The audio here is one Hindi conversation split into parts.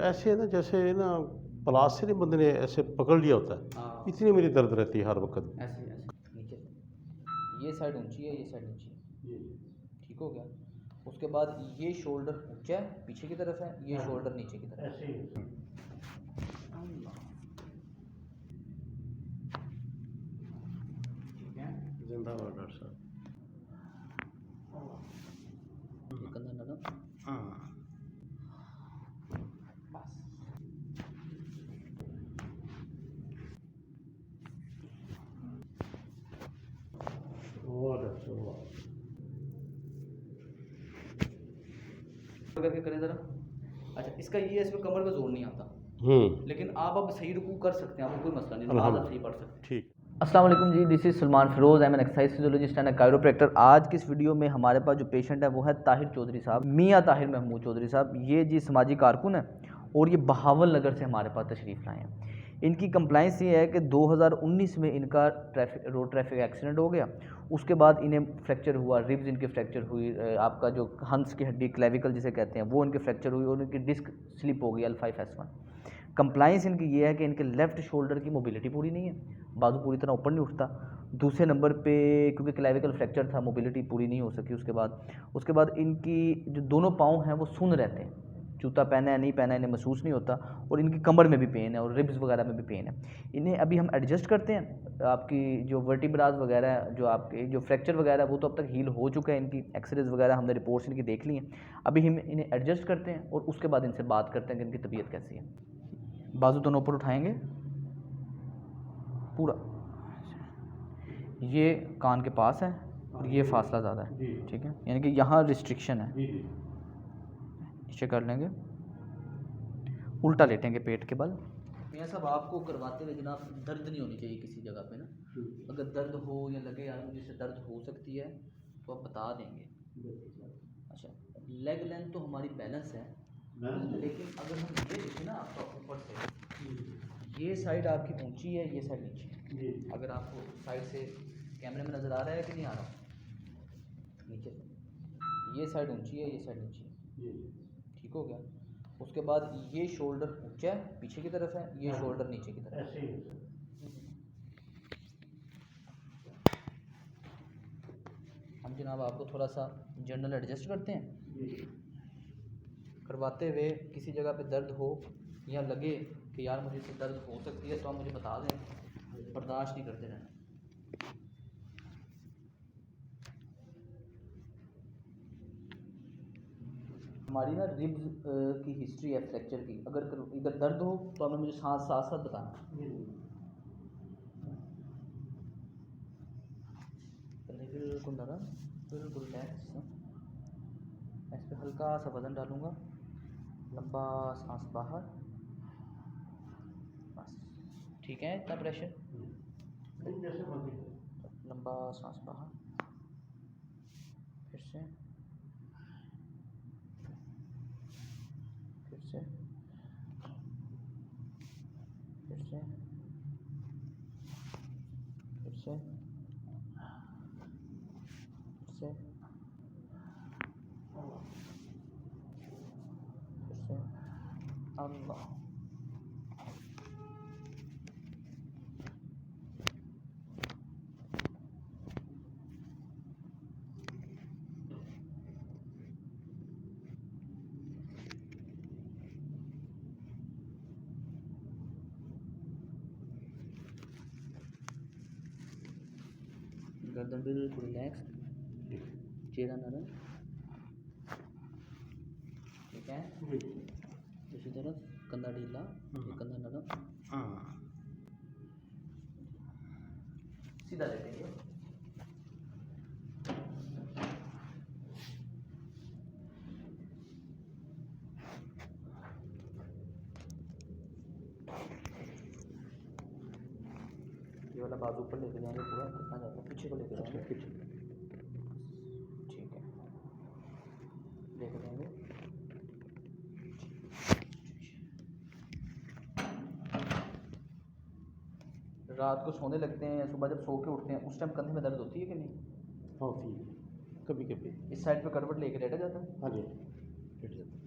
ऐसे है ना जैसे ना प्लास से नहीं बंदे ने ऐसे पकड़ लिया होता है, हाँ इतनी मेरी दर्द रहती है हर वक्त। ऐसे ऐसे नीचे ये साइड ऊंची है, ये साइड नीची है। ठीक हो गया। उसके बाद ये शोल्डर ऊंचा है पीछे की तरफ है, ये शोल्डर नीचे की तरफ है। ऐसे ही अल्लाह। ठीक है। जिंदाबाद डॉक्टर साहब। ये कंधा नरम। हाँ बस। वाह डॉक्टर साहब वाह। करके करें ज़रा। अच्छा इसका ये है, इसमें कमर का जोर नहीं आता, लेकिन आप अब सही रुकू कर सकते हैं, आपको कोई मसला नहीं, नमाज आप सही पढ़ सकते हैं। ठीक। अस्सलाम वालेकुम जी, this is Salman Firoz, I am an exercise physiologist and chiropractor. आज की इस वीडियो में हमारे पास जो पेशेंट है वो है ताहिर चौधरी साहब, मियाँ ताहिर महमूद चौधरी साहब। ये जी समाजी कारकुन है और ये बहावल नगर से हमारे पास तशरीफ़ लाए हैं। इनकी कंप्लाइंस ये है कि 2019 में इनका रोड ट्रैफिक एक्सीडेंट हो गया। उसके बाद इन्हें फ्रैक्चर हुआ, रिब्स इनके फ्रैक्चर हुई, आपका जो हंस की हड्डी क्लेविकल जिसे कहते हैं वो इनके फ्रैक्चर हुई और इनकी डिस्क स्लिप हो गई L5S1। कंप्लाइंस इनकी ये है कि इनके लेफ़्ट शोल्डर की मोबिलिटी पूरी नहीं है, बाजू पूरी तरह ऊपर नहीं उठता। दूसरे नंबर पे क्योंकि क्लेविकल फ्रैक्चर था, मोबिलिटी पूरी नहीं हो सकी। उसके बाद इनकी जो दोनों पाँव हैं वो सुन्न रहते हैं, जूता पहना है नहीं पहना है इन्हें महसूस नहीं होता, और इनकी कमर में भी पेन है और रिब्स वगैरह में भी पेन है। इन्हें अभी हम एडजस्ट करते हैं, आपकी जो वर्टिब्रास वगैरह जो आपके जो फ्रैक्चर वगैरह वो तो अब तक हील हो चुका है, इनकी एक्सरेज वगैरह हमने रिपोर्ट्स इनकी देख ली हैं। अभी हम इन्हें एडजस्ट करते हैं और उसके बाद इनसे बात करते हैं कि इनकी तबीयत कैसी है। बाजू दोनों ऊपर उठाएंगे पूरा, ये कान के पास है और ये फासला ज़्यादा है, ठीक है, यानी कि यहाँ रिस्ट्रिक्शन है। नीचे कर लेंगे, उल्टा लेटेंगे पेट के बल। मियाँ साहब आपको करवाते हुए जनाब दर्द नहीं होनी चाहिए किसी जगह पे ना, अगर दर्द हो या लगे यार मुझे इससे दर्द हो सकती है तो आप बता देंगे। अच्छा लेग लेंथ तो हमारी बैलेंस है, लेकिन अगर हम ये देखें ना आपका ऊपर से ये साइड आपकी ऊंची है, ये साइड नीचे है। अगर आपको साइड से कैमरे में नज़र आ रहा है कि नहीं आ रहा, नीचे से ये साइड ऊंची है, ये साइड नीचे है। ठीक हो गया। उसके बाद ये शोल्डर ऊंचा है पीछे की तरफ है, ये शोल्डर नीचे की तरफ है। हम जनाब आपको थोड़ा सा जनरल एडजस्ट करते हैं। करवाते हुए किसी जगह पे दर्द हो या लगे कि यार मुझे इससे दर्द हो सकती है तो आप मुझे बता दें, बर्दाश्त नहीं करते रहना। हमारी ना रिब्स की हिस्ट्री है फ्रैक्चर की, अगर इधर दर्द हो तो आपने मुझे साथ साथ बताना। बिल्कुल नरम, बिल्कुल रिलैक्स। मैं इस पर हल्का सा वज़न डालूँगा, लंबा सांस बाहर, बस ठीक है। इतना प्रेशर, लंबा सांस बाहर, फिर से फिर से फिर से फिर से फिर से फिर से। अल्लाह। गर्दन बिल्कुल रिलैक्स, चेहरा नरम, ठीक है। दूसरी तरफ कंधा ढीला, ये कंधा नरम, सीधा लेटेंगे। ये वाला बाजू ऊपर लेके जाएंगे, पूरा कितना जाता है पीछे को लेके जाएंगे, पीछे, ठीक है, लेके जाएंगे। रात को सोने लगते हैं, सुबह जब सो के उठते हैं उस टाइम कंधे में दर्द होती है कि नहीं? होती है कभी कभी। इस साइड पे करवट लेके लेटा जाता है। हाँ जी लेट जाता है।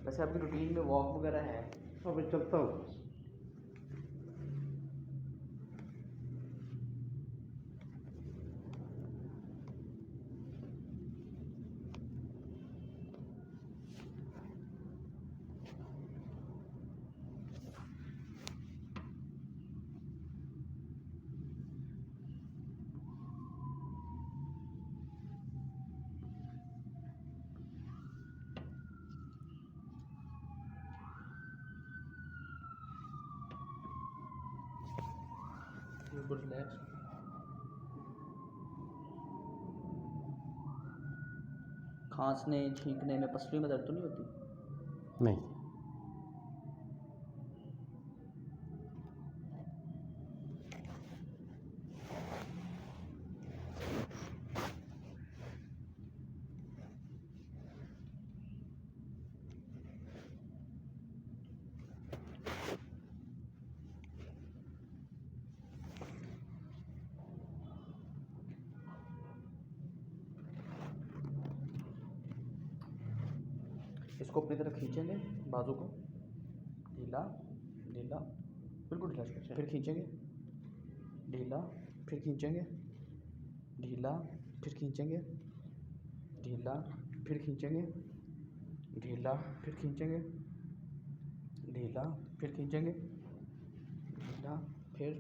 वैसे आपकी रूटीन में वॉक वगैरह है? हाँ मैं चलता हूँ। बिल्कुल रिलैक्स। खांसने छींकने में पसली में दर्द तो नहीं होती? नहीं। इसको अपनी तरफ खींचेंगे, बाजू को ढीला ढीला, बिल्कुल ढीला, फिर खींचेंगे, ढीला, फिर खींचेंगे, ढीला, फिर खींचेंगे, ढीला, फिर खींचेंगे, ढीला, फिर खींचेंगे, ढीला, फिर खींचेंगे, ढीला, फिर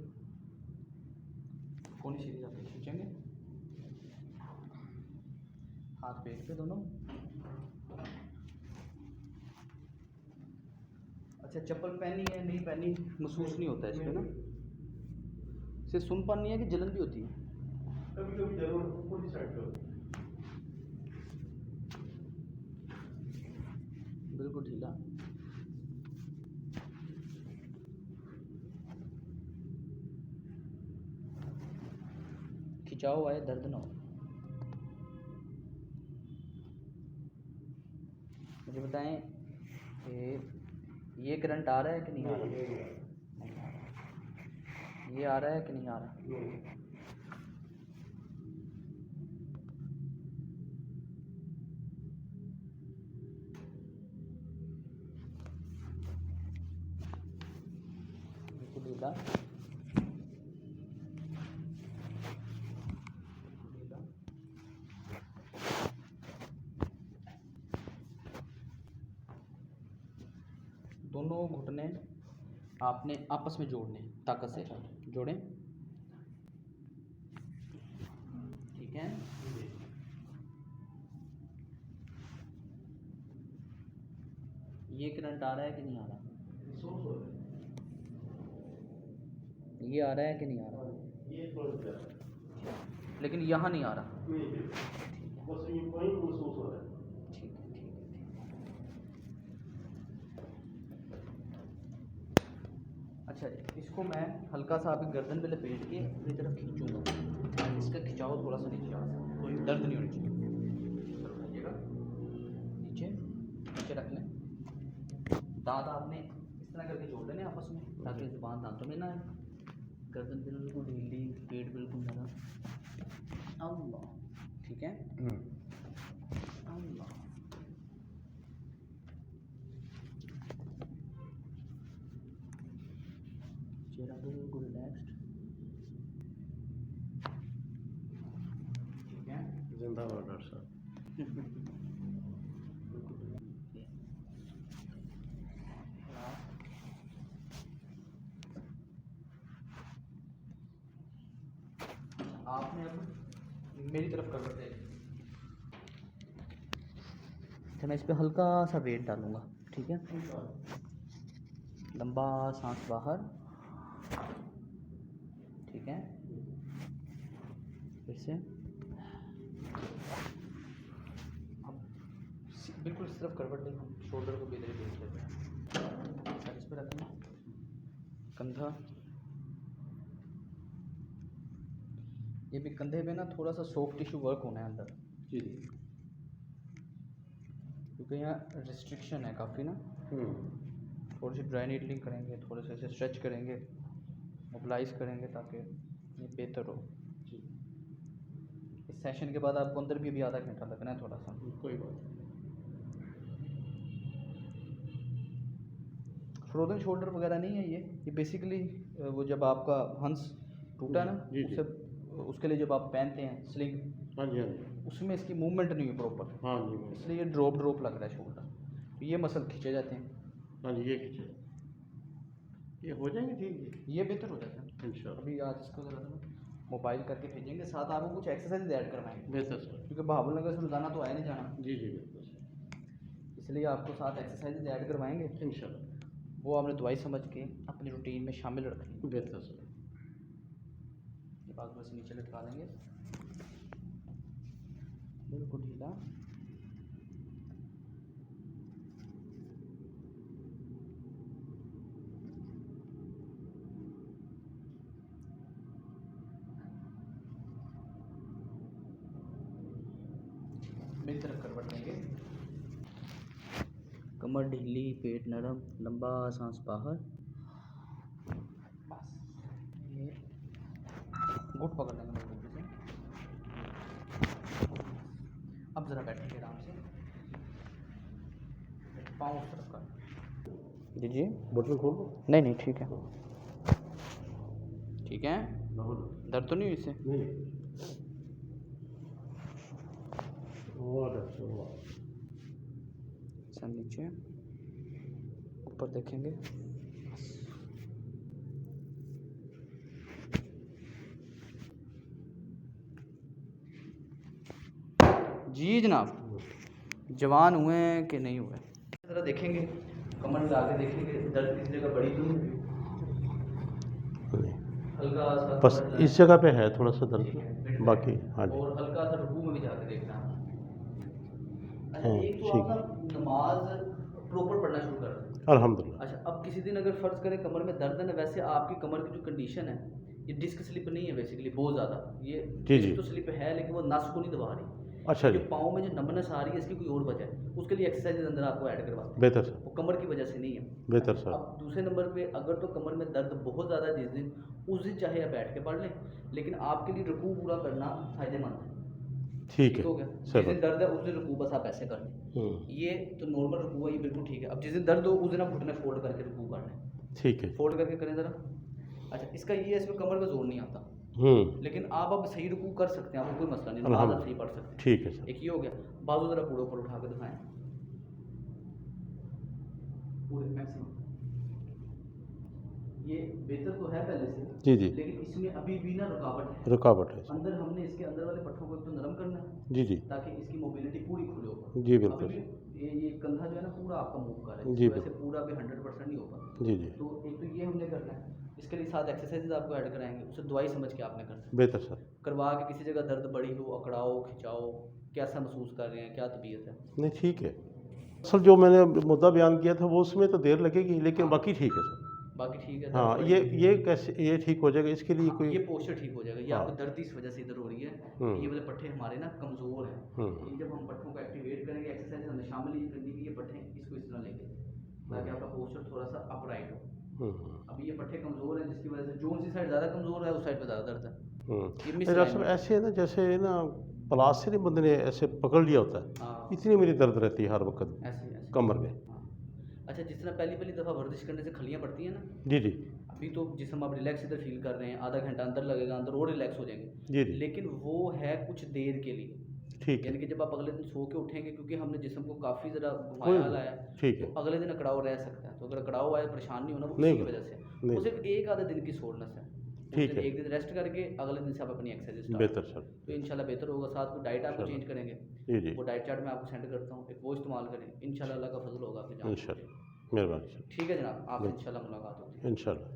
कोनी सीधी रख के खींचेंगे, हाथ पेट पे दोनों। अच्छा, चप्पल पहनी है नहीं पहनी महसूस नहीं होता है इस पे ना? सिर्फ सुनपन नहीं है कि जलन भी होती है? कभी कभी जरूर ऊपर की साइड पे। बिल्कुल ढीला, खिंचाव आए, दर्द ना हो। मुझे बताएं कि ये करंट आ रहा है कि नहीं आ रहा? ये आ रहा है कि नहीं आ रहा? बिल्कुल ढीला, ढीला, दोनों घुटने आपने आपस में जोड़ने, ताकत से जोड़ें, ठीक है? ये करंट आ रहा है कि नहीं आ रहा? ये आ रहा है कि नहीं आ रहा? ये थोड़ा लेकिन यहाँ नहीं आ रहा। बस ये वहीं महसूस हो रहा है। ठीक है, ठीक है, ठीक है। अच्छा, इसको मैं हल्का सा आपकी गर्दन पे लपेट के अपनी तरफ खींचूंगा, इसका खिंचाव थोड़ा सा नीचे आ सकता, कोई दर्द नहीं होनी चाहिए। उठाइएगा, नीचे नीचे रख लें, दांत आपने इस तरह करके जोड़ लेने आपस में ताकि ज़ुबान दांतों में ना आए। गर्दन बिल्कुल ढीली, पेट बिल्कुल नरम। अल्लाह, ठीक है? अल्लाह, चेहरा बिल्कुल रिलैक्स्ड, ठीक है? जिंदाबाद डॉक्टर साहब। आपने अब मेरी तरफ करवट ले ली। अच्छा, मैं इस पर हल्का सा वेट डालूंगा, ठीक है? लंबा सांस बाहर, ठीक है? फिर से अब बिल्कुल इस तरफ करवट लें, हम शोल्डर को भी इधर ही देख लेते हैं। सर इस पर रखना, कंधा, ये भी कंधे पे ना थोड़ा सा सॉफ्ट टिश्यू वर्क होना है अंदर, जी जी। क्योंकि यहाँ रिस्ट्रिक्शन है काफ़ी ना, थोड़ी सी ड्राई नीडलिंग करेंगे, थोड़े से ऐसे स्ट्रेच करेंगे, मोबिलाइज करेंगे ताकि ये बेहतर हो। जी इस सेशन के बाद आपको अंदर भी अभी आधा घंटा लगना है थोड़ा सा। कोई बात नहीं। फ्रोजन शोल्डर वगैरह नहीं है ये बेसिकली वो जब आपका हंस टूटा ना, जी, जी। उसके लिए जब आप पहनते हैं स्लिंग, हाँ जी हाँ जी। उसमें इसकी मूवमेंट नहीं हुई प्रॉपर, हाँ जी इसलिए ये ड्रॉप लग रहा है शोल्डर, तो ये मसल खींचे जाते हैं। हाँ जी, ये खींचे, ये हो जाएंगे ठीक ये बेहतर हो जाता है इंशाल्लाह। अभी आज इसको ज़रा मोबाइल करके भेजेंगे, साथ आपको कुछ एक्सरसाइज ऐड करवाएंगे बेहतर सर। क्योंकि बहावलनगर से रोज़ाना तो आया नहीं जाना, जी जी बेहतर सर, इसलिए आपको साथ एक्सरसाइज ऐड करवाएंगे, इंशाल्लाह। वो आपने दवाई समझ के अपनी रूटीन में शामिल रखनी। बेहतर सर। ये बात बस नीचे लटका देंगे, बिल्कुल ढीला। मेरी तरफ करवट लेंगे, कमर ढीली, पेट नरम, लंबा सांस बाहर, बस ये घुट पकड़ लेंगे मजबूती से। अब ज़रा बैठेंगे आराम से, पाँव उस तरफ कर दीजिए। बटन खोल दो। नहीं ठीक है, ठीक है, दर्द तो नहीं हुई इससे? नहीं और अच्छा सर नीचे ऊपर देखेंगे, जी जनाब, जवान हुए हैं कि नहीं हुए ज़रा देखेंगे, कमर में आगे देखेंगे, दर्द किस जगह बड़ी तो नहीं, हल्का सा बस कमर इस जगह पे है थोड़ा सा ठीक है, दर्द, पेट बाकी में। हाँ जी। और हल्का सा रुकू में भी जाके देखना। अच्छा हाँ, एक तो ठीक आप ना नमाज प्रॉपर पढ़ना शुरू कर दें। अल्हम्दुलिल्लाह। अच्छा अब किसी दिन अगर फ़र्ज़ करें कमर में दर्द है ना, वैसे आपकी कमर की जो कंडीशन है, ये डिस्क स्लिप नहीं है बेसिकली बहुत ज़्यादा, ये जी, जी। डिस्क तो स्लिप है लेकिन वो नस को नहीं दबा रही। अच्छा जो जी, पाँव में जो नमनस आ रही है इसकी कोई और वजह है, उसके लिए एक्सरसाइज अंदर आपको ऐड करवाते हैं, बेहतर सर, वो कमर की वजह से नहीं है। बेहतर सर। अब दूसरे नंबर पे अगर तो कमर में दर्द बहुत ज़्यादा है जिस दिन, उस दिन चाहे आप बैठ के पढ़ लें, लेकिन आपके लिए रुकू पूरा करना फ़ायदेमंद है। ठीक है हो गया, जिस सर। दिन दर्द है उस दिन रुकू बस आप ऐसे कर लें, ये तो नॉर्मल रुकू है, ये बिल्कुल ठीक है। अब जिस दिन दर्द हो उस दिन आप घुटने फोल्ड करके रुकू कर लें, ठीक है। फोल्ड करके करें ज़रा। अच्छा इसका ये है, इसमें कमर में जोर नहीं आता, लेकिन आप अब सही रुकू कर सकते हैं, आपको कोई मसला नहीं, नमाज आप सही पढ़ सकते हैं। ठीक है सर। एक ये हो गया, बाजू ज़रा पूरे ऊपर उठा के दिखाएं, पूरे मैक्सिमम। ये बेहतर तो है पहले से, जी जी, लेकिन इसमें अभी भी ना रुकावट है, रुकावट है। अंदर हमने इसके अंदर वाले पट्टों को तो नरम करना है जी जी, ताकि इसकी मोबिलिटी पूरी खुले ऊपर। जी अभी बिल्कुल। भी ये कंधा जो है ना पूरा आपका मूव कर रहा है, जी, वैसे पूरा भी 100% नहीं होगा। जी जी, तो एक तो ये हमने करना है, इसके लिए साथ एक्सरसाइजेज आपको ऐड कराएंगे, उसे दवाई समझ के आपने करना है, बेहतर सर। करवा के किसी जगह दर्द बड़ी हो, अकड़ाओ खिंचाओ, कैसा महसूस कर रहे हैं, क्या तबीयत है। नहीं ठीक है सर, जो मैंने मुद्दा बयान किया था वो उसमें तो देर लगेगी, लेकिन बाकी ठीक है सर। बाकी ठीक है, हाँ, दर्द ये कैसे ये ठीक हो जाएगा, इसके लिए हाँ, कोई ये पोस्चर ठीक हो जाएगा, ये हाँ। आपको दर्द इस वजह से इधर हो रही है, ये वाले पट्टे हमारे ना कमज़ोर हैं, ये जब हम पट्टों को एक्टिवेट करेंगे, एक्सरसाइज हमें शामिल ही करनी कि ये पट्टे इसको इस तरह लेंगे ताकि आपका पोस्चर थोड़ा सा अपराइट हो। अभी ये पट्टे कमज़ोर हैं जिसकी वजह से जो सी साइड ज़्यादा कमज़ोर है उस साइड पर ज़्यादा दर्द है। ये मिस डॉक्टर साहब ऐसे है ना, जैसे ना प्लास्टर बंदे ने ऐसे पकड़ लिया होता है, हाँ इतनी मेरी दर्द रहती है हर वक्त ऐसे कमर में। हाँ। अच्छा जिस तरह पहली दफ़ा वर्जिश करने से खलियाँ पड़ती हैं ना, जी जी, अभी तो जिसम आप रिलैक्स इधर फील कर रहे हैं, आधा घंटा अंदर लगेगा, अंदर और रिलैक्स हो जाएंगे, जी जी, लेकिन वो है कुछ देर के लिए, ठीक है, यानी कि जब आप अगले दिन सो के उठेंगे, क्योंकि हमने जिस्म को काफ़ी ज़रा घुमाया लाया है, ठीक है, तो अगले दिन अकड़ाव रह सकता है, तो अगर अकड़ाव आए परेशान नहीं होना, वो नहीं, इसी की वजह से नहीं। वो सिर्फ एक आधे दिन की सोरनेस है, ठीक है। एक दिन रेस्ट करके अगले दिन से आप अपनी एक्सरसाइज बेहतर सर। तो इंशाल्लाह बेहतर होगा। साथ में डाइट आपको चेंज करेंगे, जी जी, वो डाइट चार्ट मैं आपको सेंड करता हूँ, एक वो इस्तेमाल करें, इंशाल्लाह अल्लाह का फजल होगा आपके जान। इंशाल्लाह, मेहरबानी सर, ठीक है जनाब, आपसे इंशाल्लाह मुलाकात होगी। इंशाल्लाह।